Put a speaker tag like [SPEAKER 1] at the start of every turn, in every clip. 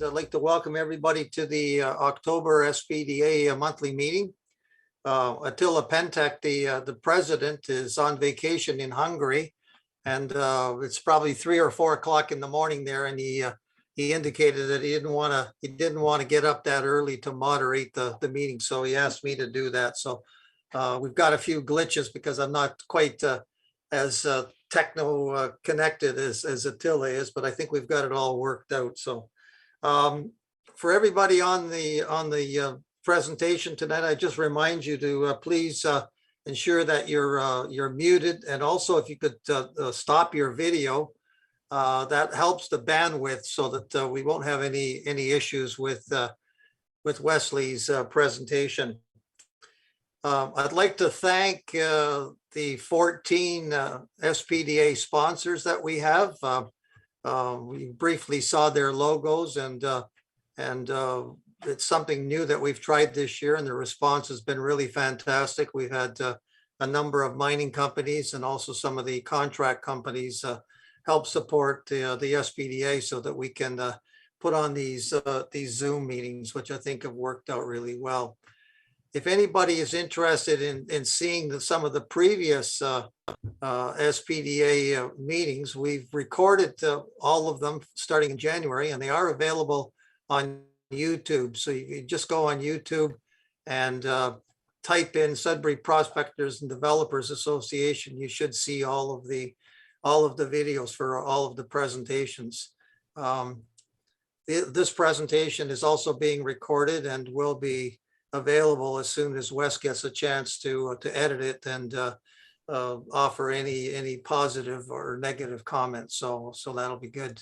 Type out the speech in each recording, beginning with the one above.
[SPEAKER 1] I'd like to welcome everybody to the October SPDA monthly meeting. Attila Pentek, the president, is on vacation in Hungary, and it's probably 3 or 4 o'clock in the morning there, and he indicated that he didn't want to get up that early to moderate the meeting, so he asked me to do that. So we've got a few glitches because I'm not quite as techno connected as Attila is, but I think we've got it all worked out. So for everybody on the presentation tonight, I just remind you to please ensure that you're muted, and also if you could stop your video, that helps the bandwidth so that we won't have any issues with Wesley's presentation. I'd like to thank the 14 SPDA sponsors that we have. We briefly saw their logos, and it's something new that we've tried this year, and the response has been really fantastic. We've had a number of mining companies and also some of the contract companies help support the SPDA so that we can put on these Zoom meetings, which I think have worked out really well. If anybody is interested in seeing some of the previous SPDA meetings, we've recorded all of them starting in January, and they are available on YouTube. So you just go on YouTube and type in Sudbury Prospectors and Developers Association. You should see all of the videos for all of the presentations. This presentation is also being recorded and will be available as soon as Wes gets a chance to edit it and offer any positive or negative comments. So that'll be good.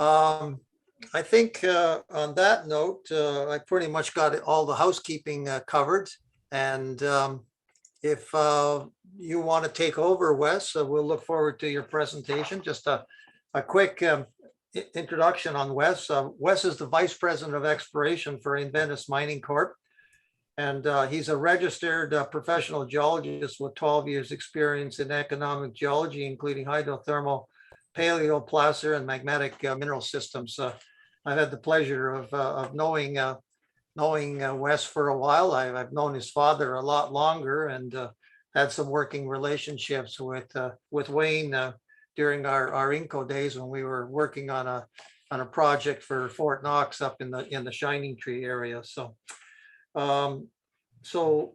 [SPEAKER 1] I think on that note, I pretty much got all the housekeeping covered. And if you want to take over, Wes, we'll look forward to your presentation. Just a quick introduction on Wes. Wes is the Vice President of Exploration for Inventus Mining Corp. And he's a registered professional geologist with 12 years experience in economic geology, including hydrothermal, paleo, placer, and magmatic mineral systems. I've had the pleasure of knowing Wes for a while. I've known his father a lot longer, and had some working relationships with Wayne during our Inco days when we were working on a project for Fort Knox up in the Shining Tree area. So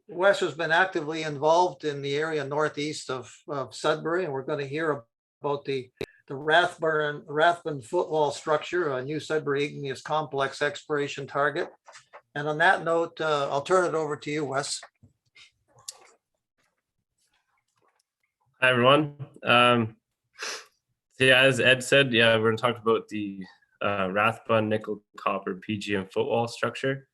[SPEAKER 1] Wes has been actively involved in the area northeast of Sudbury, and we're going to hear about the Rathbun footwall structure, a new Sudbury igneous complex exploration target. And on that note, I'll turn it over to you, Wes.
[SPEAKER 2] Hi, everyone. Yeah, as Ed said, we're going to talk about the Rathbun nickel copper PGM footwall structure.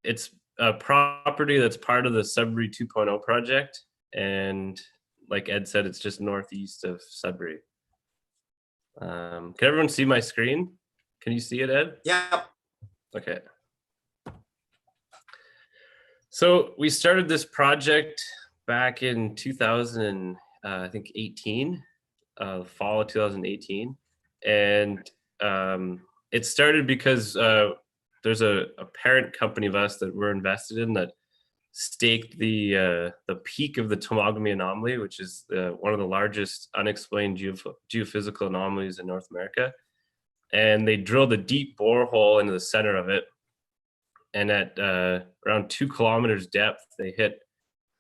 [SPEAKER 2] It's a property that's part of the Sudbury 2.0 project, and like Ed said, it's just northeast of Sudbury. Can everyone see my screen? Can you see it, Ed?
[SPEAKER 1] Yeah.
[SPEAKER 2] Okay. So we started this project back in 2000, I think 18, fall of 2018, and it started because there's a parent company of us that we're invested in that staked the peak of the Tomogamy anomaly, which is one of the largest unexplained geophysical anomalies in North America. And they drilled a deep borehole into the center of it. And at around 2 kilometers depth, they hit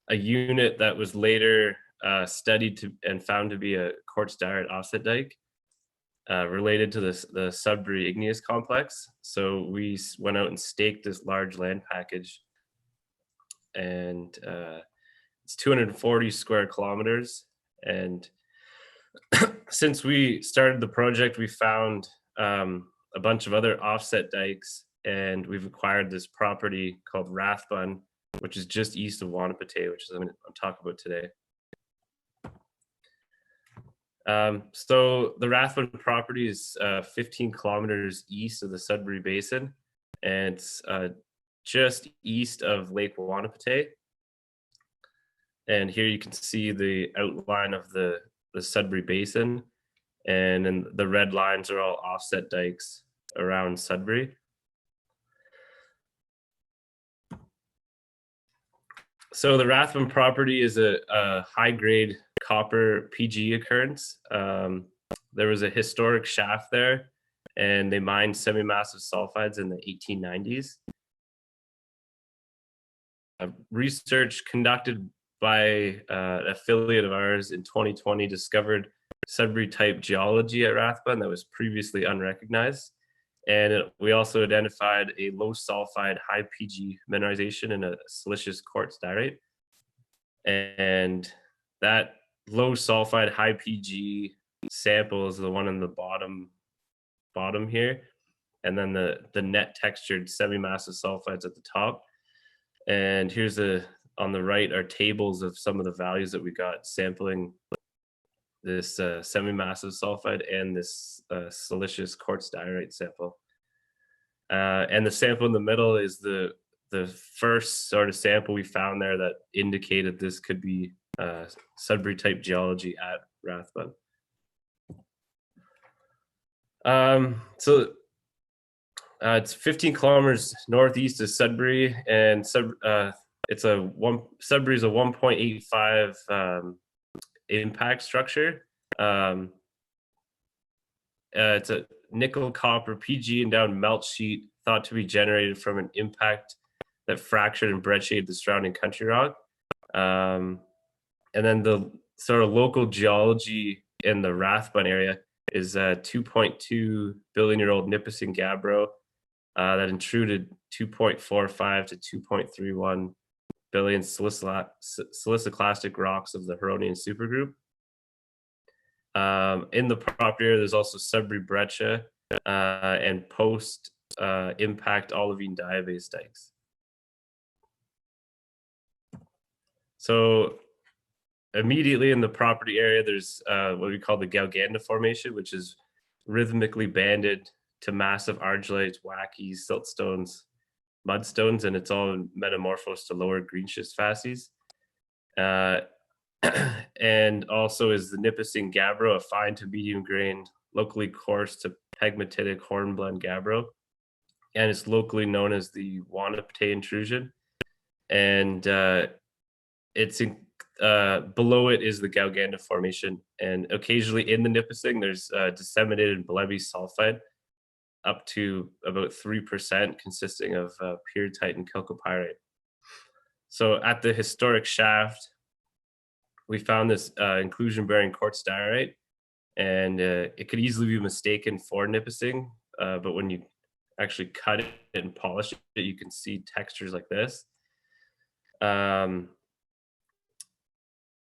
[SPEAKER 2] a unit that was later studied and found to be a Quartz Diorite offset dike related to the Sudbury igneous complex. So we went out and staked this large land package, and it's 240 square kilometers. And since we started the project, we found a bunch of other offset dikes, and we've acquired this property called Rathbun, which is just east of Wanapitei, which is what I'm going to talk about today. So the Rathbun property is 15 kilometers east of the Sudbury Basin, and it's just east of Lake Wanapitei. And here you can see the outline of the Sudbury Basin. And then the red lines are all offset dikes around Sudbury. So the Rathbun property is a high-grade copper PG occurrence. There was a historic shaft there, and they mined semi-massive sulfides in the 1890s. Research conducted by an affiliate of ours in 2020 discovered Sudbury-type geology at Rathbun that was previously unrecognized. And we also identified a low sulfide, high PG mineralization in a silicious quartz diorite. And that low sulfide, high PG sample is the one in the bottom here. And then the net textured semi-massive sulfides at the top. And here's on the right are tables of some of the values that we got sampling this semi-massive sulfide and this silicious quartz diorite sample. And the sample in the middle is the first sort of sample we found there that indicated this could be Sudbury type geology at Rathbun. It's 15 kilometers northeast of Sudbury, and Sudbury is a 1.85 impact structure. It's a nickel copper PG endowed melt sheet thought to be generated from an impact that fractured and brecciated the surrounding country rock. And then the sort of local geology in the Rathbun area is a 2.2 billion year old Nipissing gabbro that intruded 2.45 to 2.31 billion siliciclastic rocks of the Huronian supergroup. In the property area, there's also Sudbury breccia and post impact olivine diabase dikes. So immediately in the property area, there's what we call the Gauganda Formation, which is rhythmically banded to massive argillites, wackies, siltstones, mudstones, and it's all metamorphosed to lower greenschist facies. And also is the Nipissing gabbro, a fine to medium grained, locally coarse to pegmatitic hornblende gabbro. And it's locally known as the Wanapete intrusion. And it's below it is the Gauganda Formation. And occasionally in the Nipissing, there's disseminated blebby sulfide up to about 3%, consisting of pyrrhotite and chalcopyrite. So at the historic shaft, we found this inclusion-bearing quartz diorite, and it could easily be mistaken for Nipissing, but when you actually cut it and polish it, you can see textures like this.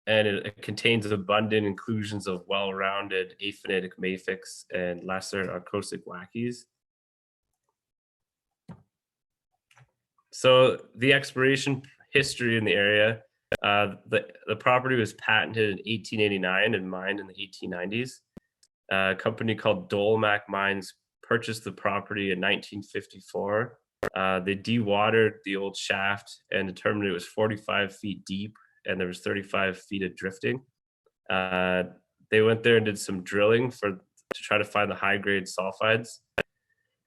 [SPEAKER 2] And it contains abundant inclusions of well-rounded aphanitic mafics and lesser arcosic wackies. So the exploration history in the area, the property was patented in 1889 and mined in the 1890s. A company called Dolmac Mines purchased the property in 1954. They dewatered the old shaft and determined it was 45 feet deep and there was 35 feet of drifting. They went there and did some drilling to try to find the high-grade sulfides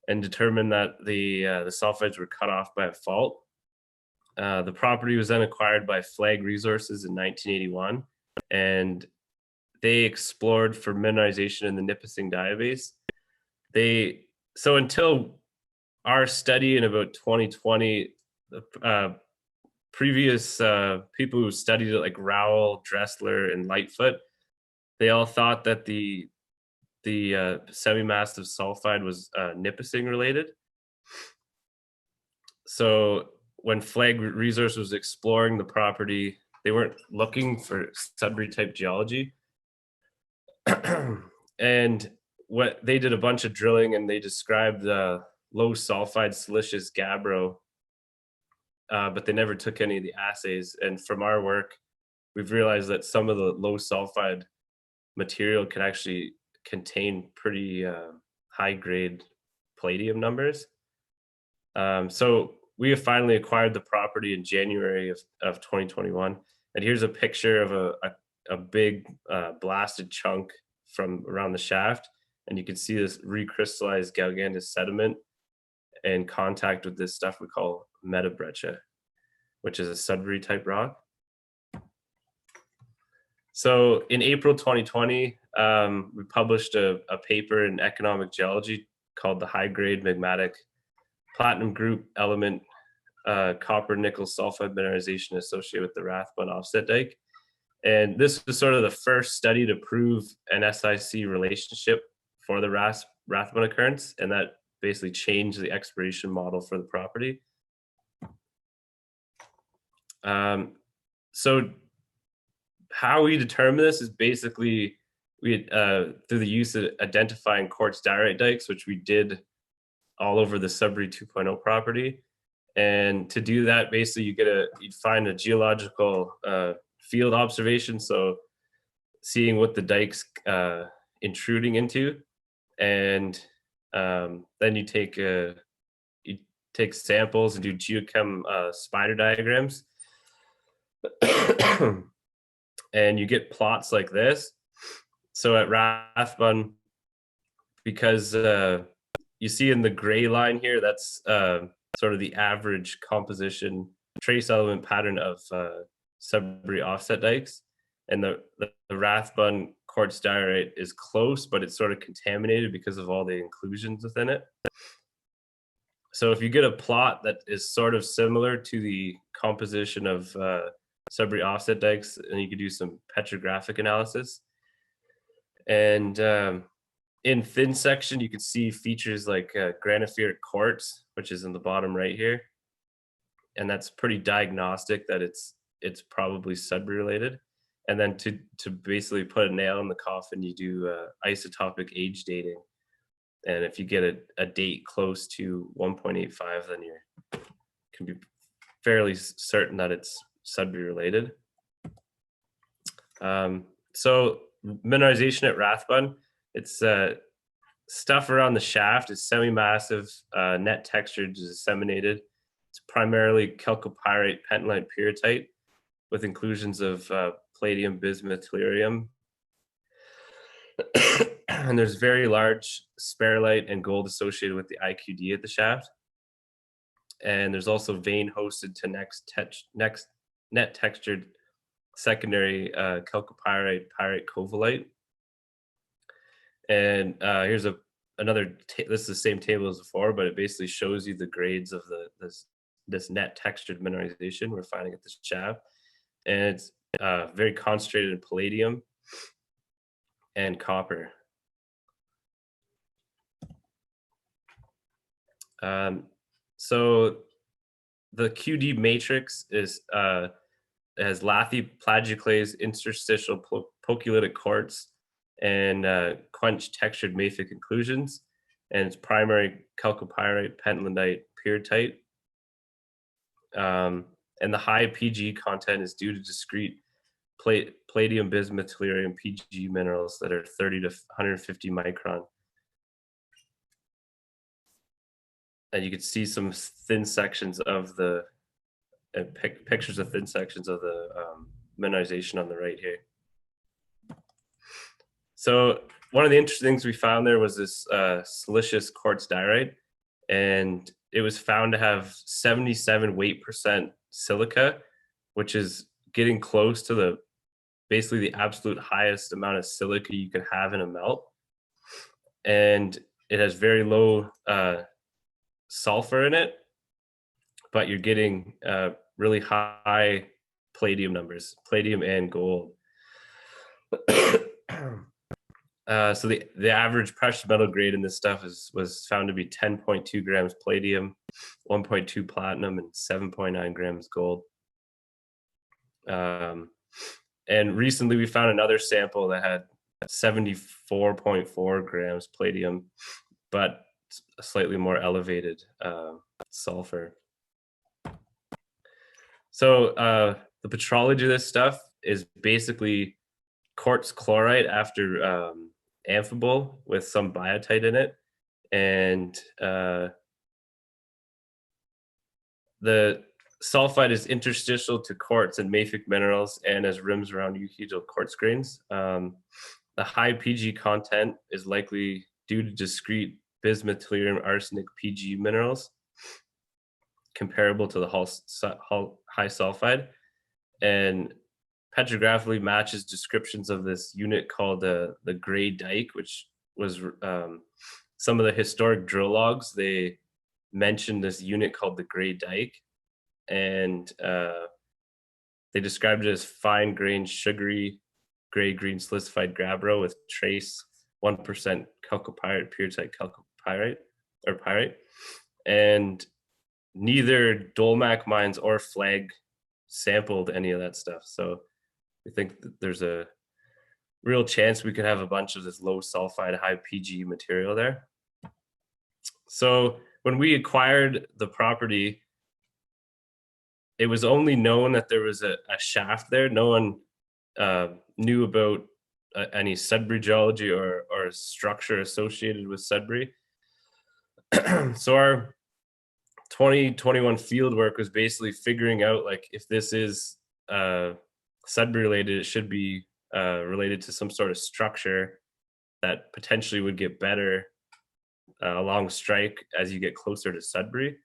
[SPEAKER 2] and determined that the sulfides were cut off by a fault. The property was then acquired by Flag Resources in 1981, and they explored for mineralization in the Nipissing diabase. So until our study in about 2020, previous people who studied it, like Rowell, Dressler, and Lightfoot, they all thought that the semi-massive sulfide was Nipissing related. So when Flag Resources was exploring the property, they weren't looking for Sudbury type geology. And what they did a bunch of drilling and they described the low sulfide silicious gabbro, but they never took any of the assays. And from our work, we've realized that some of the low sulfide material can actually contain pretty high grade palladium numbers. So we have finally acquired the property in January of 2021. And here's a picture of a big blasted chunk from around the shaft, and you can see this recrystallized Gauganda sediment in contact with this stuff we call metabreccia, which is a Sudbury type rock. So in April 2020, we published a paper in Economic Geology called the High Grade Magmatic Platinum Group Element Copper Nickel Sulfide Mineralization associated with the Rathbun Offset Dike. And this was sort of the first study to prove an SIC relationship for the Rathbun occurrence, and that basically changed the exploration model for the property. So how we determine this is basically through the use of identifying quartz diorite dikes, which we did all over the Sudbury 2.0 property. And to do that, basically you'd find a geological field observation, so seeing what the dike's intruding into, and then you take samples and do geochem spider diagrams, and you get plots like this. So at Rathbun, because you see in the gray line here, that's sort of the average composition trace element pattern of Sudbury offset dikes, and the Rathbun quartz diorite is close, but it's sort of contaminated because of all the inclusions within it. So if you get a plot that is sort of similar to the composition of Sudbury offset dikes, and you could do some petrographic analysis. And in thin section, you can see features like granophyric quartz, which is in the bottom right here, and that's pretty diagnostic that it's probably Sudbury related. And then to basically put a nail in the coffin, you do isotopic age dating, and if you get a date close to 1.85, then you can be fairly certain that it's Sudbury related. So mineralization at Rathbun, it's stuff around the shaft is semi-massive, net textured, disseminated. It's primarily chalcopyrite pentlandite pyrrhotite with inclusions of palladium, bismuth, tellurium. And there's very large sparolite and gold associated with the IQD at the shaft. And there's also vein hosted to next net textured secondary chalcopyrite pyrite covalite. And here's another, this is the same table as before, but it basically shows you the grades of this net textured mineralization we're finding at this shaft. And it's very concentrated in palladium and copper. So the QD matrix is has lathy plagioclase, interstitial polylytic quartz, and quench textured mafic inclusions, and it's primary chalcopyrite pentlandite pyrrhotite. And the high PG content is due to discrete palladium, bismuth, tellurium, PG minerals that are 30 to 150 micron. And you can see some thin sections of the pictures of thin sections of the mineralization on the right here. So one of the interesting things we found there was this silicious quartz diorite, and it was found to have 77 weight% silica, which is getting close to basically the absolute highest amount of silica you can have in a melt. And it has very low sulfur in it, but you're getting really high palladium numbers, palladium and gold. So the average precious metal grade in this stuff was found to be 10.2 grams palladium, 1.2 platinum, and 7.9 grams gold. And recently we found another sample that had 74.4 grams palladium, but a slightly more elevated sulfur. So the petrology of this stuff is basically quartz chlorite after amphibole with some biotite in it, and the sulfide is interstitial to quartz and mafic minerals and has rims around euhedral quartz grains. the high PG content is likely due to discrete bismuth, tellurium, arsenic, PG minerals comparable to the high sulfide, and petrographically matches descriptions of this unit called the gray dike, which was some of the historic drill logs. They mentioned this unit called the gray dike, and they described it as fine-grained, sugary, gray-green silicified gabbro with trace 1% chalcopyrite, pure-type chalcopyrite or pyrite, and neither Dolmac mines or Flag sampled any of that stuff. So we think that there's a real chance we could have a bunch of this low sulfide, high PG material there. So when we acquired the property, it was only known that there was a shaft there. No one knew about any Sudbury geology or structure associated with Sudbury. So our 2021 field work was basically figuring out, like, if this is Sudbury related, it should be related to some sort of structure that potentially would get better along strike as you get closer to Sudbury.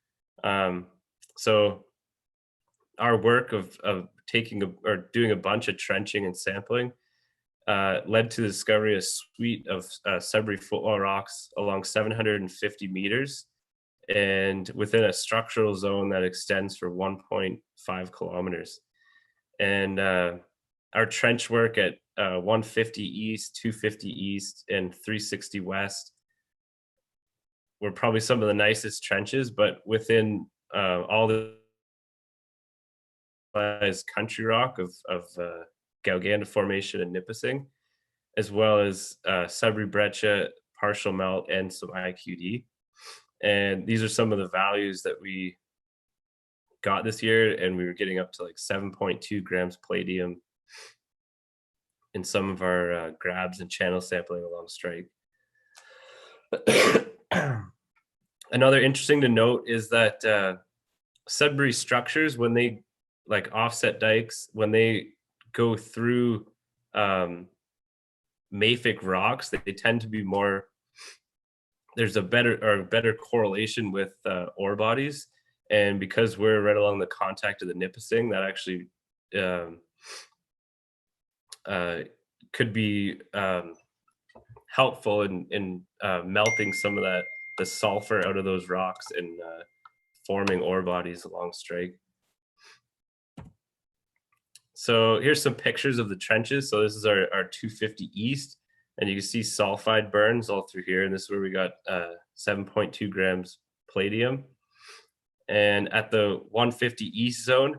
[SPEAKER 2] So our work of doing a bunch of trenching and sampling led to the discovery of a suite of Sudbury footwall rocks along 750 meters and within a structural zone that extends for 1.5 kilometers. And our trench work at 150 east, 250 east, and 360 west were probably some of the nicest trenches, but within all the country rock of Gauganda Formation and Nipissing, as well as Sudbury breccia, partial melt, and some IQD. And these are some of the values that we got this year, and we were getting up to like 7.2 grams palladium in some of our grabs and channel sampling along strike. Another interesting to note is that Sudbury structures, when they, like offset dikes, when they go through mafic rocks, they tend to be more, there's a better correlation with ore bodies. And because we're right along the contact of the Nipissing, that actually could be helpful in melting some of the sulfur out of those rocks and forming ore bodies along strike. So here's some pictures of the trenches. So this is our 250 east, and you can see sulfide burns all through here. And this is where we got 7.2 grams palladium. And at the 150 east zone,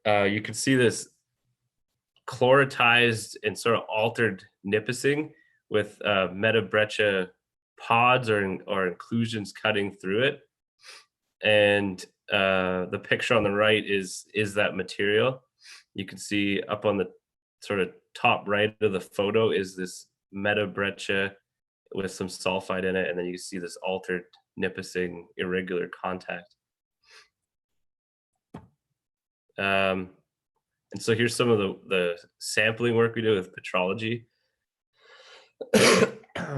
[SPEAKER 2] you can see this chloratized and sort of altered Nipissing with meta-breccia pods or inclusions cutting through it. And the picture on the right is that material. You can see up on the sort of top right of the photo is this meta-breccia with some sulfide in it, and then you see this altered Nipissing irregular contact. And so here's some of the sampling work we do with petrology.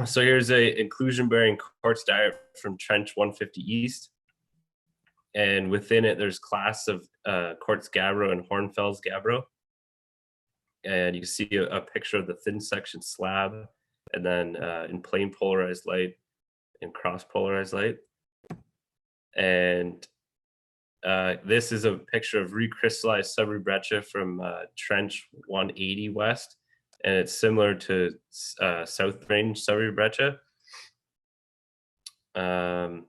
[SPEAKER 2] So here's a inclusion-bearing quartz diorite from trench 150 east. And within it, there's class of quartz gabbro and Hornfels gabbro. And you can see a picture of the thin section slab, and then in plane polarized light and cross polarized light. And this is a picture of recrystallized Sudbury breccia from trench 180 west. And it's similar to South Range Sudbury breccia. And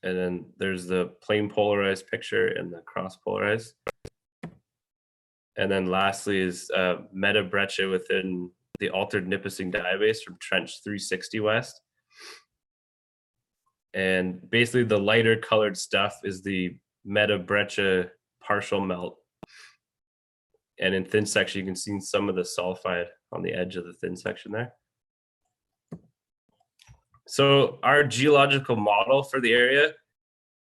[SPEAKER 2] then there's the plane polarized picture and the cross polarized. And then lastly is meta breccia within the altered Nipissing diabase from trench 360 west. And basically the lighter colored stuff is the meta breccia partial melt. And in thin section, you can see some of the sulfide on the edge of the thin section there. So our geological model for the area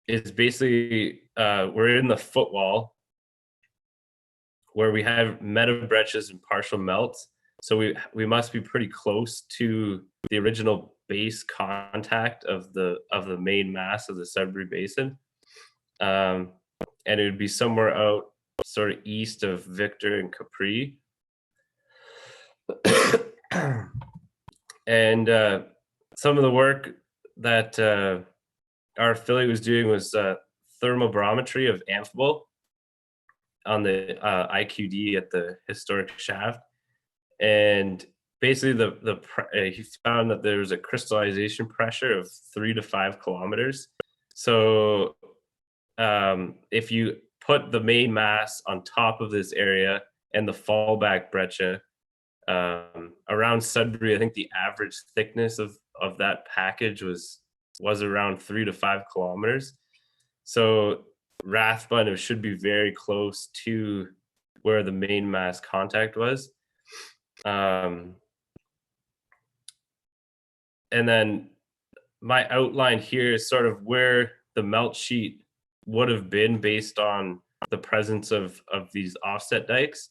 [SPEAKER 2] is basically, we're in the footwall where we have meta breccias and partial melts. So we must be pretty close to the original base contact of the main mass of the Sudbury Basin. And it would be somewhere out sort of east of Victor and Capri. And some of the work that our affiliate was doing was thermobrometry of amphibole on the IQD at the historic shaft. And basically he found that there was a crystallization pressure of 3 to 5 kilometers. So if you put the main mass on top of this area and the fallback breccia around Sudbury, I think the average thickness of that package was around 3 to 5 kilometers. So Rathbun should be very close to where the main mass contact was. And then my outline here is sort of where the melt sheet would have been based on the presence of these offset dikes,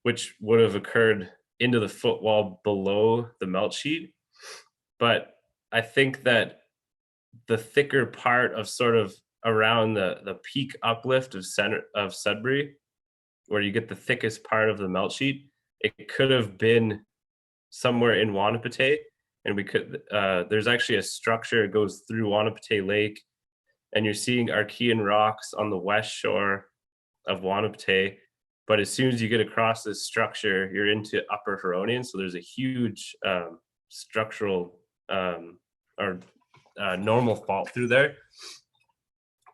[SPEAKER 2] which would have occurred into the footwall below the melt sheet. But I think that the thicker part of sort of around the peak uplift of Sudbury, where you get the thickest part of the melt sheet, it could have been somewhere in Wanapitei. And we could, there's actually a structure that goes through Wanapitei Lake, and you're seeing Archean rocks on the west shore of Wanapitei. But as soon as you get across this structure, you're into Upper Huronian. So there's a huge structural normal fault through there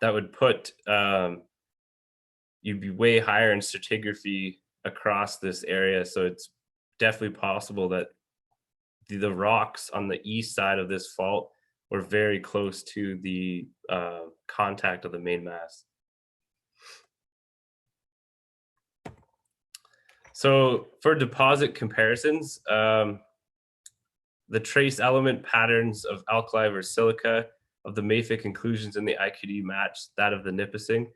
[SPEAKER 2] that would put, you'd be way higher in stratigraphy across this area. So it's definitely possible that the rocks on the east side of this fault were very close to the contact of the main mass. So for deposit comparisons, the trace element patterns of alkali versus silica of the mafic inclusions in the IQD match that of the Nipissing,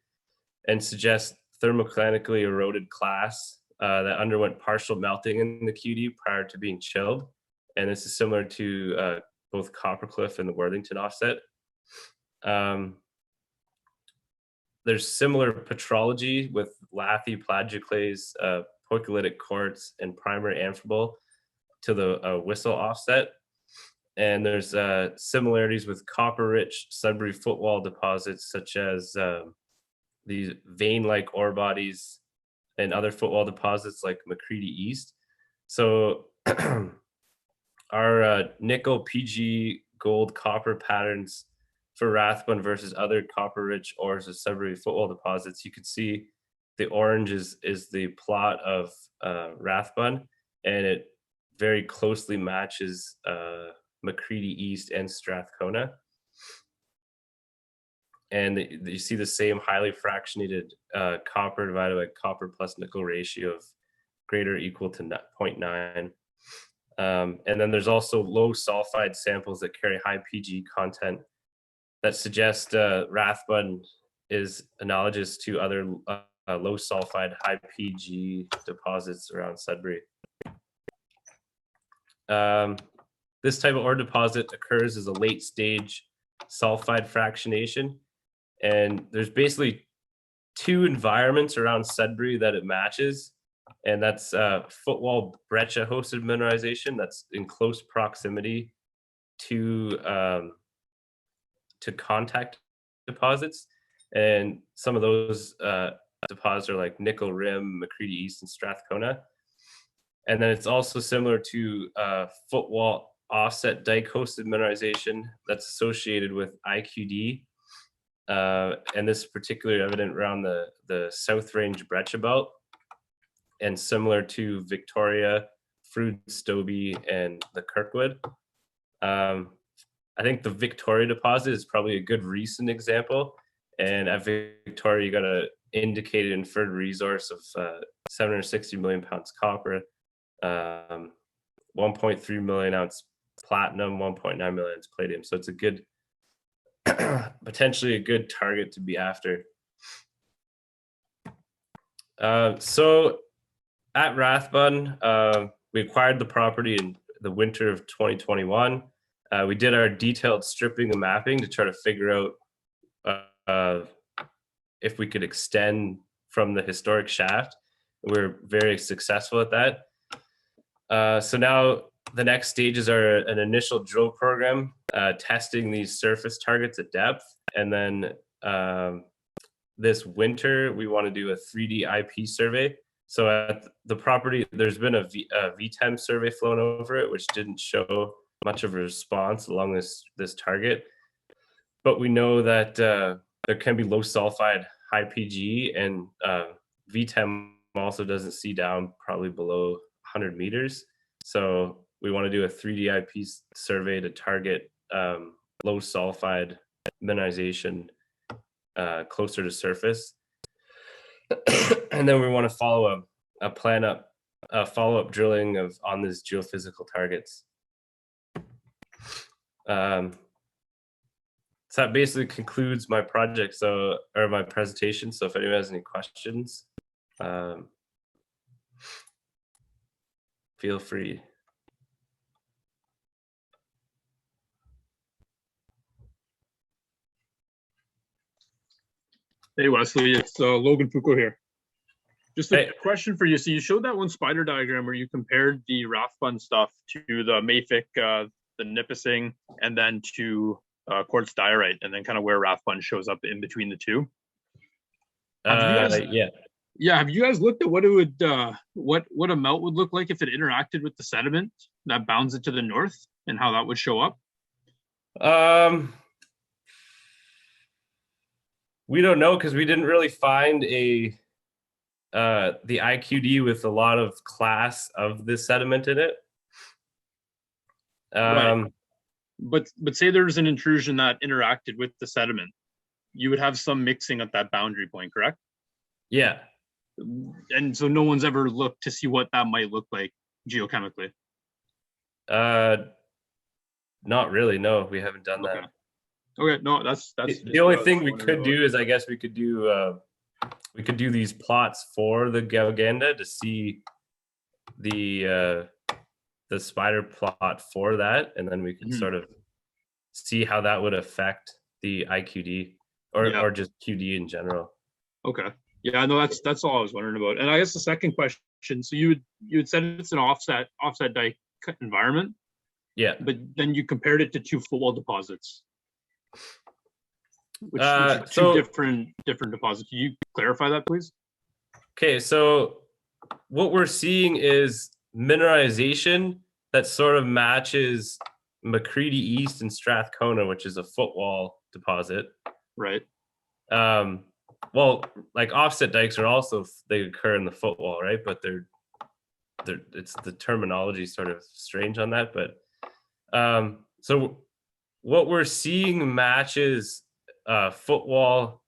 [SPEAKER 2] and suggest thermoclinically eroded class that underwent partial melting in the QD prior to being chilled. And this is similar to both Coppercliff and the Worthington offset. There's similar petrology with Lathy plagioclase, poikilotic quartz, and primary amphibole to the Whistle offset. And there's similarities with copper-rich Sudbury footwall deposits, such as these vein-like ore bodies and other footwall deposits like McCready East. So our nickel, PG, gold, copper patterns for Rathbun versus other copper-rich ores of Sudbury footwall deposits, you could see the orange is the plot of Rathbun, and it very closely matches McCready East and Strathcona. And you see the same highly fractionated copper divided by copper plus nickel ratio of greater or equal to 0.9. And then there's also low sulfide samples that carry high PG content that suggest Rathbun is analogous to other low sulfide, high PG deposits around Sudbury. This type of ore deposit occurs as a late stage sulfide fractionation. And there's basically 2 environments around Sudbury that it matches. And that's footwall breccia hosted mineralization that's in close proximity to contact deposits. And some of those deposits are like Nickel Rim, McCready East, and Strathcona. And then it's also similar to footwall offset dike hosted mineralization that's associated with IQD. And this is particularly evident around the South Range breccia belt, and similar to Victoria, Frood, Stobie, and the Kirkwood. I think the Victoria deposit is probably a good recent example. And at Victoria, you got an indicated inferred resource of 760 million pounds copper, 1.3 million ounce platinum, 1.9 million ounce palladium. So it's a good, potentially a good target to be after. So at Rathbun, we acquired the property in the winter of 2021. We did our detailed stripping and mapping to try to figure out if we could extend from the historic shaft. We're very successful at that. So now the next stages are an initial drill program, testing these surface targets at depth. And then this winter, we want to do a 3D IP survey. So at the property, there's been a VTEM survey flown over it, which didn't show much of a response along this target. But we know that there can be low sulfide, high PG, and VTEM also doesn't see down probably below 100 meters. So we want to do a 3D IP survey to target low sulfide mineralization closer to surface. And then we want to follow a follow-up drilling on these geophysical targets. So that basically concludes my project, or my presentation. So if anyone has any questions, feel free.
[SPEAKER 3] Hey Wesley, it's Logan Foucault here. Just a question for you. So you showed that one spider diagram where you compared the Rathbun stuff to the mafic, the nipissing, and then to Quartz Diorite, and then kind of where Rathbun shows up in between the two. Yeah. Have you guys looked at what it would, what a melt would look like if it interacted with the sediment that bounds it to the north, and how that would show up?
[SPEAKER 2] We don't know, because we didn't really find the IQD with a lot of class of the sediment in it.
[SPEAKER 3] Right. But say there's an intrusion that interacted with the sediment, you would have some mixing at that boundary point, correct?
[SPEAKER 2] Yeah.
[SPEAKER 3] And so no one's ever looked to see what that might look like geochemically?
[SPEAKER 2] Not really, no, we haven't done that.
[SPEAKER 3] Okay, no, that's
[SPEAKER 2] the only thing we could do is, I guess we could do these plots for the Gauganda to see the spider plot for that, and then we can sort of see how that would affect the IQD or just QD in general.
[SPEAKER 3] Okay. Yeah, no, that's all I was wondering about. And I guess the second question, so you had said it's an offset dike environment.
[SPEAKER 2] Yeah.
[SPEAKER 3] But then you compared it to two footwall deposits. Which are two different deposits. Can you clarify that, please?
[SPEAKER 2] Okay, so what we're seeing is mineralization that sort of matches McCready East and Strathcona, which is a footwall deposit.
[SPEAKER 3] Right.
[SPEAKER 2] Well, like offset dikes are also, they occur in the footwall, right? But it's the terminology sort of strange on that. But so what we're seeing matches footwall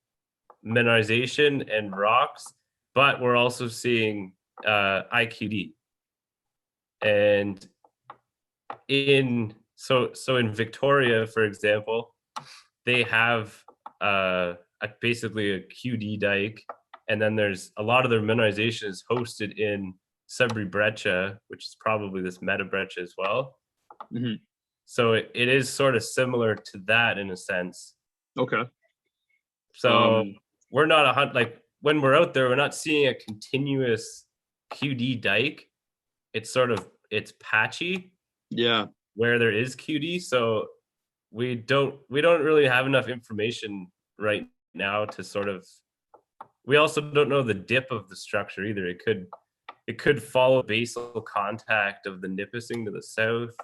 [SPEAKER 2] mineralization and rocks, but we're also seeing IQD. And in Victoria, for example, they have basically a QD dike, and then there's a lot of their mineralization is hosted in Sudbury breccia, which is probably this meta breccia as well.
[SPEAKER 3] Mm-hmm.
[SPEAKER 2] So it is sort of similar to that in a sense.
[SPEAKER 3] Okay.
[SPEAKER 2] So we're not when we're out there, we're not seeing a continuous QD dike. It's patchy.
[SPEAKER 3] Yeah.
[SPEAKER 2] Where there is QD. So we don't really have enough information right now to sort of, we also don't know the dip of the structure either. It could follow basal contact of the nipissing to the south,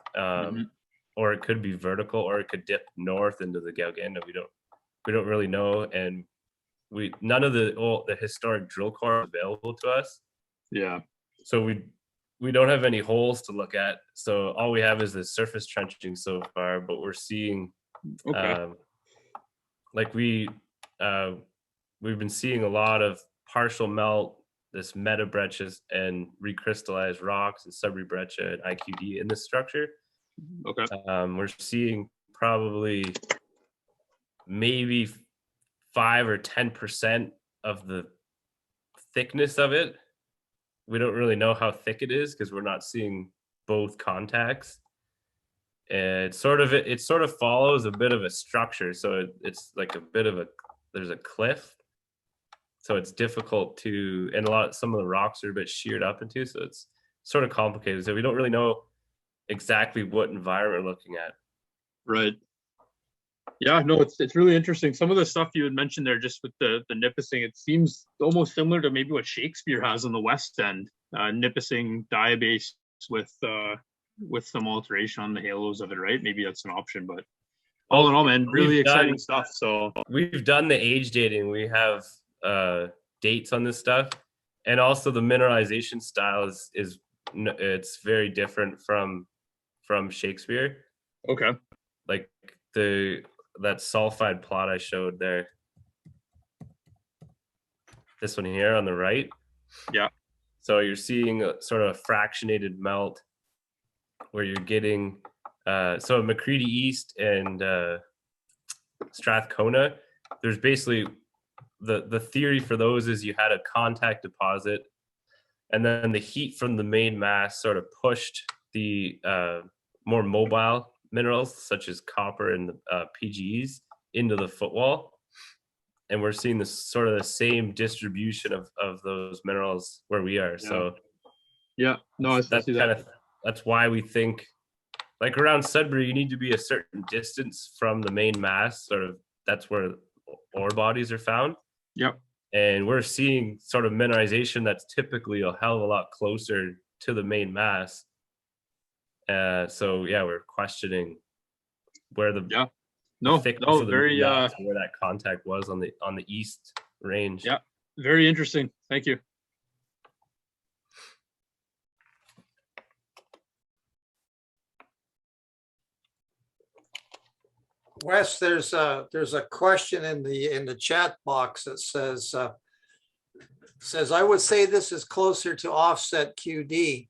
[SPEAKER 2] or it could be vertical, or it could dip north into the Gauganda. We don't really know, and none of the historic drill core is available to us.
[SPEAKER 3] Yeah. So
[SPEAKER 2] we don't have any holes to look at. So all we have is the surface trenching so far, but we're seeing we've been seeing a lot of partial melt, this meta breccias and recrystallized rocks and Sudbury breccia and IQD in this structure.
[SPEAKER 3] Okay.
[SPEAKER 2] We're seeing probably maybe 5 or 10% of the thickness of it. We don't really know how thick it is because we're not seeing both contacts. And it sort of follows a bit of a structure. So it's like a bit of there's a cliff. So it's difficult to, and some of the rocks are a bit sheared up into, so it's sort of complicated. So we don't really know exactly what environment we're looking at.
[SPEAKER 3] Right. Yeah, no, it's really interesting. Some of the stuff you had mentioned there, just with the nipissing, it seems almost similar to maybe what Shakespeare has on the West End, nipissing diabase with some alteration on the halos of it, right? Maybe that's an option, but all in all, man, really exciting stuff. So
[SPEAKER 2] we've done the age dating. We have dates on this stuff, and also the mineralization style it's very different from Shakespeare.
[SPEAKER 3] Okay.
[SPEAKER 2] Like that sulfide plot I showed there. This one here on the right.
[SPEAKER 3] Yeah.
[SPEAKER 2] So you're seeing a sort of a fractionated melt where you're getting so McCready East and Strathcona. There's basically the theory for those is you had a contact deposit, and then the heat from the main mass sort of pushed the more mobile minerals such as copper and PGEs into the footwall, and we're seeing this sort of the same distribution of those minerals where we are. Yeah. So
[SPEAKER 3] yeah, no,
[SPEAKER 2] that's why we think like around Sudbury you need to be a certain distance from the main mass, sort of that's where ore bodies are found.
[SPEAKER 3] Yep.
[SPEAKER 2] And we're seeing sort of mineralization that's typically a hell of a lot closer to the main mass. So yeah, we're questioning where the
[SPEAKER 3] very
[SPEAKER 2] where that contact was on the east range.
[SPEAKER 3] Yeah, very interesting. Thank you.
[SPEAKER 1] Wes, there's a question in the chat box that says I would say this is closer to offset QD.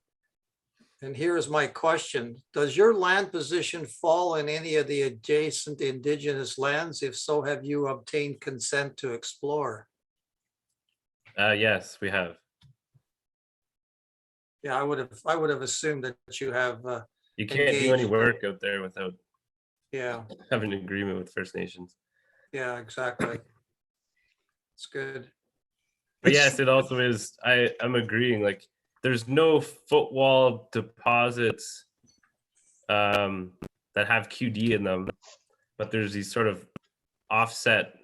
[SPEAKER 1] And here is my question. Does your land position fall in any of the adjacent indigenous lands? If so, have you obtained consent to explore?
[SPEAKER 2] Yes, we have.
[SPEAKER 1] Yeah, I would have assumed that you have.
[SPEAKER 2] You can't do any work out there without having an agreement with First Nations.
[SPEAKER 1] Yeah, exactly. It's good.
[SPEAKER 2] But yes, it also is. I'm agreeing. Like, there's no footwall deposits that have QD in them, but there's these sort of offset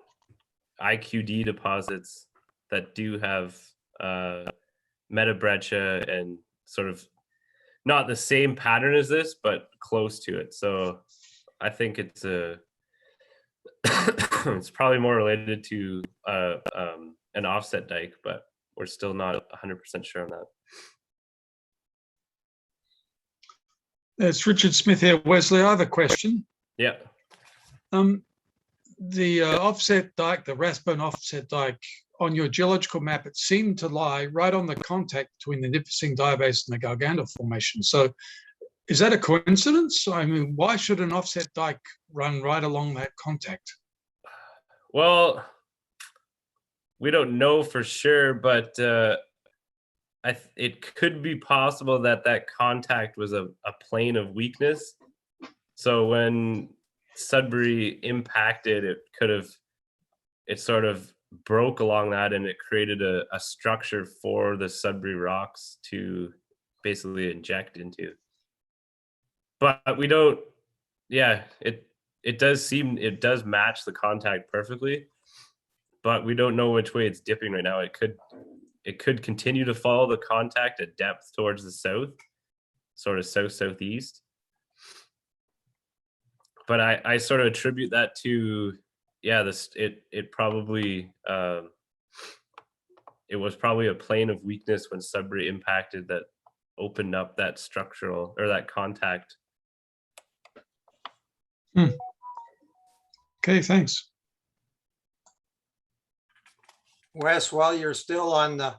[SPEAKER 2] IQD deposits that do have metabreccia and sort of not the same pattern as this, but close to it. So I think it's it's probably more related to an offset dike, but we're still not 100% sure on that.
[SPEAKER 4] It's Richard Smith here, Wesley. I have a question.
[SPEAKER 2] Yeah.
[SPEAKER 4] The offset dike, the Rathbone offset dike, on your geological map, it seemed to lie right on the contact between the Nipissing diabase and the Gauganda Formation. So is that a coincidence? I mean, why should an offset dike run right along that contact?
[SPEAKER 2] Well, we don't know for sure, but it could be possible that contact was a plane of weakness. So when Sudbury impacted, it sort of broke along that, and it created a structure for the Sudbury rocks to basically inject into. But we don't, it does match the contact perfectly, but we don't know which way it's dipping right now. It could continue to follow the contact at depth towards the south, sort of south-southeast. But I sort of attribute that to, it probably, it was probably a plane of weakness when Sudbury impacted that opened up that structural, or that contact.
[SPEAKER 4] Okay, thanks.
[SPEAKER 1] Wes, while you're still on the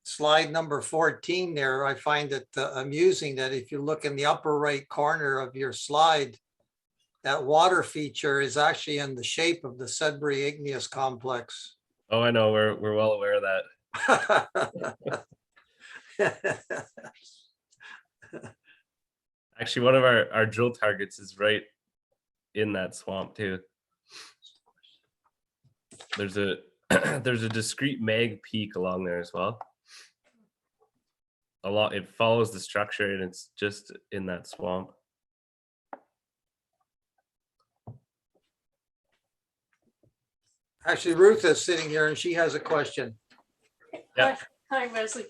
[SPEAKER 1] slide number 14 there, I find it amusing that if you look in the upper right corner of your slide, that water feature is actually in the shape of the Sudbury Igneous Complex.
[SPEAKER 2] Oh, I know. We're well aware of that. Actually, one of our drill targets is right in that swamp too. There's a there's a discrete mag peak along there as well. It follows the structure and it's just in that swamp.
[SPEAKER 1] Actually, Ruth is sitting here and she has a question.
[SPEAKER 2] Yeah.
[SPEAKER 5] Hi, Wesley.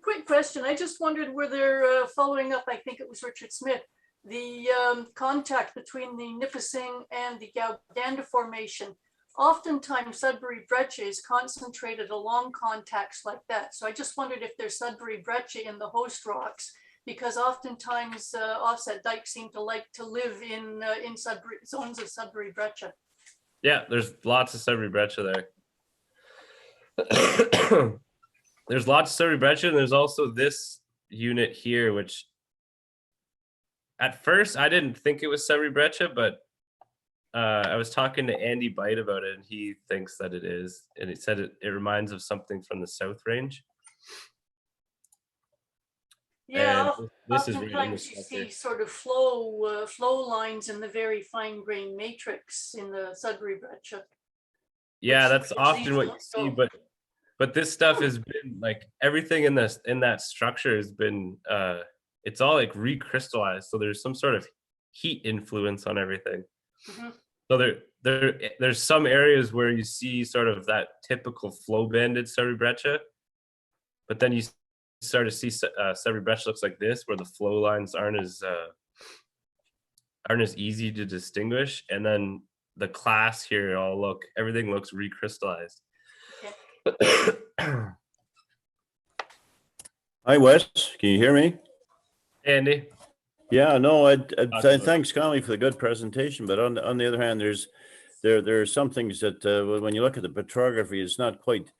[SPEAKER 5] Quick question. I just wondered whether, following up, I think it was Richard Smith, the contact between the Nipissing and the Gauganda Formation. Oftentimes, Sudbury breccia is concentrated along contacts like that. So I just wondered if there's Sudbury breccia in the host rocks, because oftentimes offset dikes seem to like to live in Sudbury, zones of Sudbury breccia.
[SPEAKER 2] Yeah, there's lots of Sudbury breccia there. There's lots of Sudbury breccia, and there's also this unit here, which at first I didn't think it was Sudbury breccia, but I was talking to Andy Bite about it, and he thinks that it is, and he said it reminds of something from the South Range.
[SPEAKER 5] Yeah,
[SPEAKER 2] And this is right in the
[SPEAKER 5] oftentimes you
[SPEAKER 2] structure.
[SPEAKER 5] see sort of flow lines in the very fine grained matrix in the Sudbury breccia.
[SPEAKER 2] Yeah,
[SPEAKER 5] which
[SPEAKER 2] that's
[SPEAKER 5] is
[SPEAKER 2] often what you
[SPEAKER 5] easy.
[SPEAKER 2] see, but this stuff has been like everything in that structure has been it's all like recrystallized, so there's some sort of heat influence on everything.
[SPEAKER 5] Mhm.
[SPEAKER 2] So there's some areas where you see sort of that typical flow banded Sudbury breccia, but then you start to see Sudbury breccia looks like this, where the flow lines aren't as easy to distinguish, and then the class here everything looks recrystallized.
[SPEAKER 6] Hi, Wes. Can you hear me?
[SPEAKER 2] Andy?
[SPEAKER 6] Yeah, no, thanks, Conley, for the good presentation. But on the other hand, there are some things that when you look at the petrography, it's not quite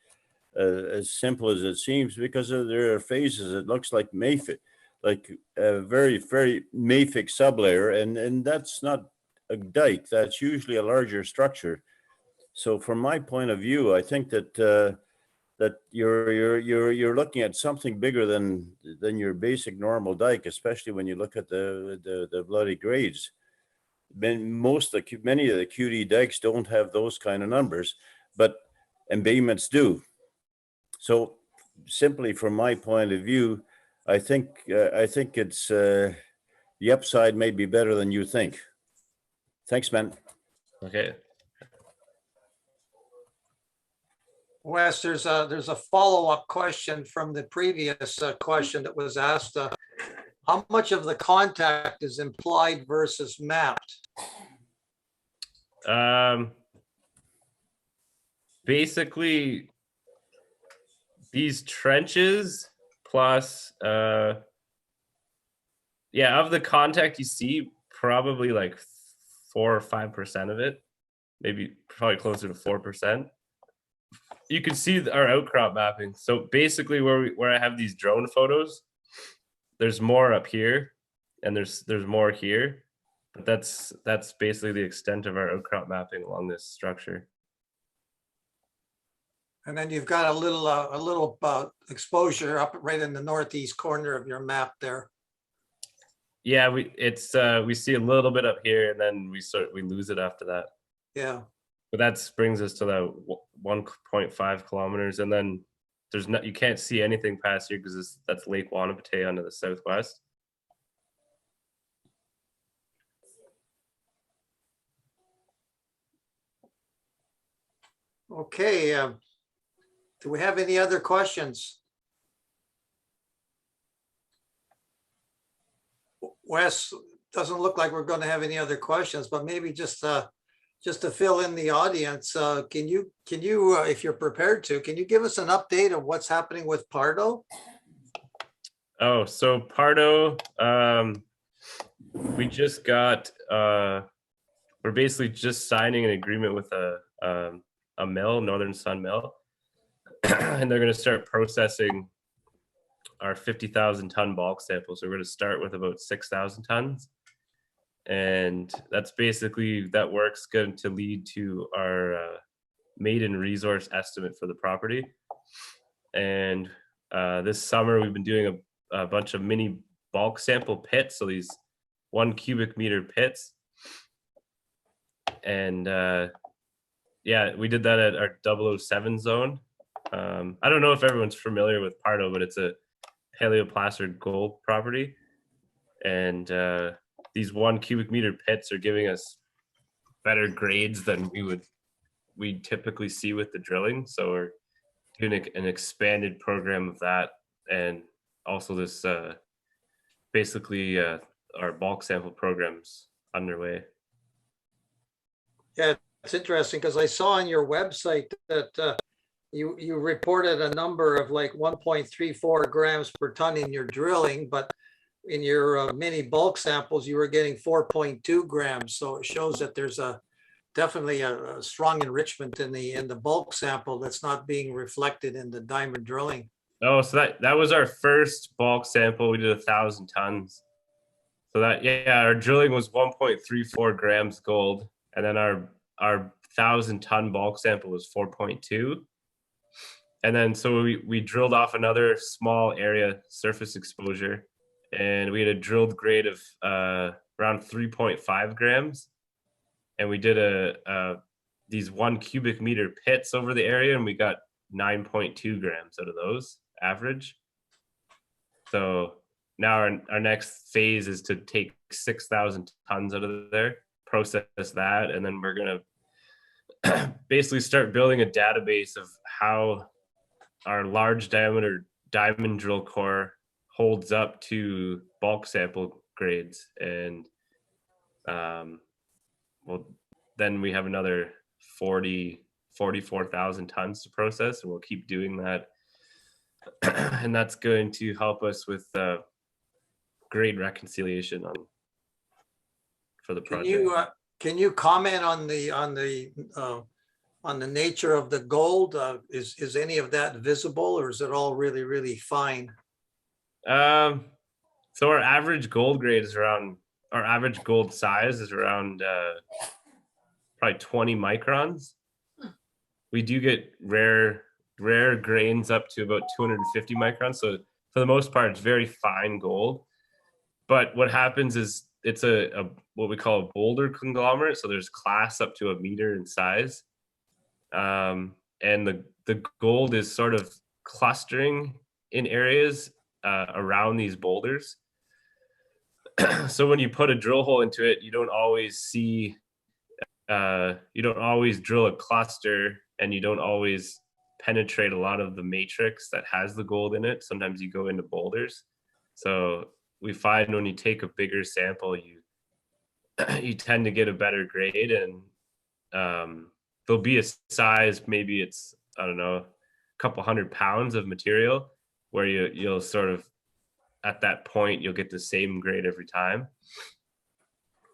[SPEAKER 6] as simple as it seems, because there are phases. It looks like mafic, like a very, very mafic sublayer, and that's not a dike. That's usually a larger structure. So from my point of view, I think that that you're looking at something bigger than your basic normal dike, especially when you look at the bloody grades. Many of the QD dikes don't have those kind of numbers, but embayments do. So simply from my point of view, I think it's the upside may be better than you think. Thanks, man.
[SPEAKER 2] Okay.
[SPEAKER 1] Wes, there's a follow-up question from the previous question that was asked. How much of the contact is implied versus mapped?
[SPEAKER 2] Basically, these trenches plus, of the contact you see, probably like 4 or 5% of it, probably closer to 4%. You can see our outcrop mapping. So basically, where I have these drone photos, there's more up here, and there's more here, but that's basically the extent of our outcrop mapping along this structure.
[SPEAKER 1] And then you've got a little exposure up right in the northeast corner of your map there.
[SPEAKER 2] Yeah, we see a little bit up here, and then we lose it after that.
[SPEAKER 1] Yeah.
[SPEAKER 2] But that brings us to the 1.5 kilometers, and then you can't see anything past here because that's Lake Wanapitei onto the southwest.
[SPEAKER 1] Okay. Do we have any other questions? Wes, doesn't look like we're going to have any other questions, but maybe just to fill in the audience, can you, if you're prepared to, can you give us an update of what's happening with Pardo?
[SPEAKER 2] Oh, so Pardo, we just got, we're basically just signing an agreement with a mill, Northern Sun Mill, and they're going to start processing our 50,000 ton bulk sample. So we're going to start with about 6,000 tons. And that's basically, that work's going to lead to our maiden resource estimate for the property. and this summer we've been doing a bunch of mini bulk sample pits, so these 1 cubic meter pits. And yeah, we did that at our 007 zone. I don't know if everyone's familiar with Pardo, but it's a paleoplacer gold property. And these 1 cubic meter pits are giving us better grades than we typically see with the drilling. So we're doing an expanded program of that, and also this basically our bulk sample programs underway.
[SPEAKER 1] Yeah, it's interesting because I saw on your website that you reported a number of like 1.34 grams per ton in your drilling, but in your mini bulk samples, you were getting 4.2 grams. So it shows that there's definitely a strong enrichment in the bulk sample that's not being reflected in the diamond drilling.
[SPEAKER 2] Oh, so that was our first bulk sample. We did 1,000 tons. So that, yeah, our drilling was 1.34 grams gold, and then our 1,000 ton bulk sample was 4.2. And then so we drilled off another small area surface exposure, and we had a drilled grade of around 3.5 grams. And we did these 1 cubic meter pits over the area, and we got 9.2 grams out of those average. So now our next phase is to take 6,000 tons out of there, process that, and then we're gonna basically start building a database of how our large diameter diamond drill core holds up to bulk sample grades. And well, then we have another 44,000 tons to process, and we'll keep doing that. And that's going to help us with grade reconciliation for the project.
[SPEAKER 1] Can you comment on the nature of the gold? Is any of that visible, or is it all really, really fine?
[SPEAKER 2] So our average gold grade is around, our average gold size is around probably 20 microns. We do get rare grains up to about 250 microns. So for the most part, it's very fine gold. But what happens is it's a what we call a boulder conglomerate. So there's class up to 1 meter in size. And the gold is sort of clustering in areas around these boulders. So when you put a drill hole into it, you don't always see, you don't always drill a cluster, and you don't always penetrate a lot of the matrix that has the gold in it. Sometimes you go into boulders. So we find when you take a bigger sample, you tend to get a better grade, and there'll be a size, maybe it's, I don't know, a couple 100 pounds of material where you'll sort of, at that point, you'll get the same grade every time.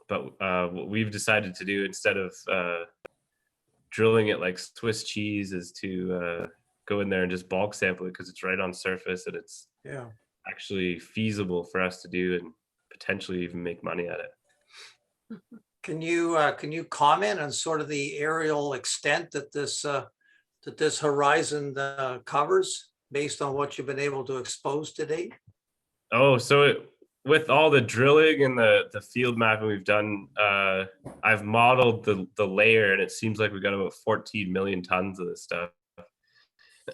[SPEAKER 2] But what we've decided to do, instead of drilling it like Swiss cheese, is to go in there and just bulk sample it, because it's right on surface, and it's actually feasible for us to do and potentially even make money at it.
[SPEAKER 1] Can you comment on sort of the aerial extent that this horizon covers, based on what you've been able to expose to date?
[SPEAKER 2] Oh, so with all the drilling and the field mapping we've done, I've modeled the layer, and it seems like we've got about 14 million tons of this stuff.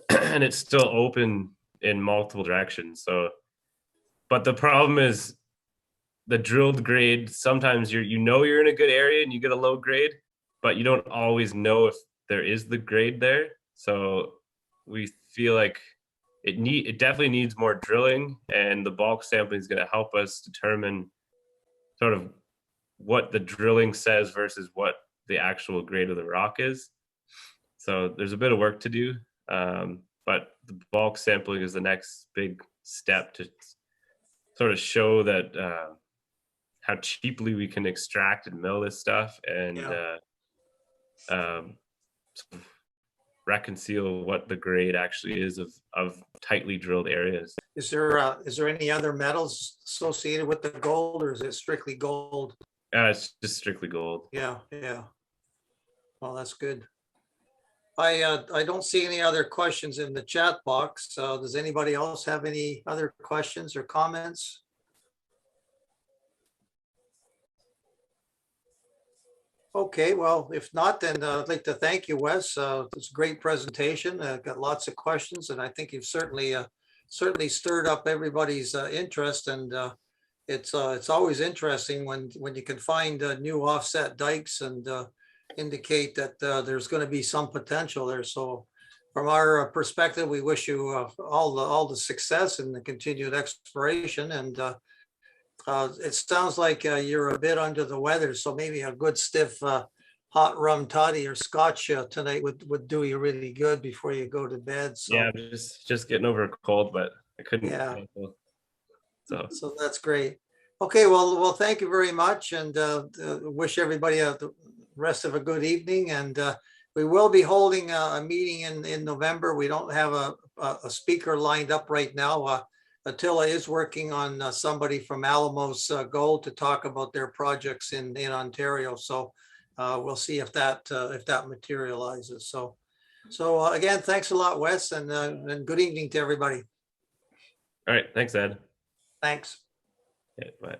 [SPEAKER 2] And it's still open in multiple directions. So, but the problem is the drilled grade, sometimes you're in a good area and you get a low grade, but you don't always know if there is the grade there. So we feel like it definitely needs more drilling, and the bulk sampling is going to help us determine sort of what the drilling says versus what the actual grade of the rock is. So there's a bit of work to do, but the bulk sampling is the next big step to sort of show that how cheaply we can extract and mill this stuff, and reconcile what the grade actually is of tightly drilled areas.
[SPEAKER 1] Is there any other metals associated with the gold, or is it strictly gold?
[SPEAKER 2] It's just strictly gold.
[SPEAKER 1] Yeah. Well, that's good. I don't see any other questions in the chat box. Does anybody else have any other questions or comments? Okay, well, if not, then I'd like to thank you, Wes. It's a great presentation. Got lots of questions, and I think you've certainly stirred up everybody's interest. And it's always interesting when you can find new offset dikes and indicate that there's going to be some potential there. So, from our perspective, we wish you all the success in the continued exploration. And it sounds like you're a bit under the weather, so maybe a good stiff hot rum toddy or scotch tonight would do you really good before you go to bed. So
[SPEAKER 2] Yeah, just getting over a cold, but I couldn't.
[SPEAKER 1] Yeah.
[SPEAKER 2] So
[SPEAKER 1] that's great. Okay, well, thank you very much, and wish everybody the rest of a good evening. And we will be holding a meeting in November. We don't have a speaker lined up right now. Attila is working on somebody from Alamos Gold to talk about their projects in Ontario. So we'll see if that materializes. So again, thanks a lot, Wes, and good evening to everybody.
[SPEAKER 2] all right, thanks, Ed.
[SPEAKER 1] Thanks.
[SPEAKER 2] Okay, bye.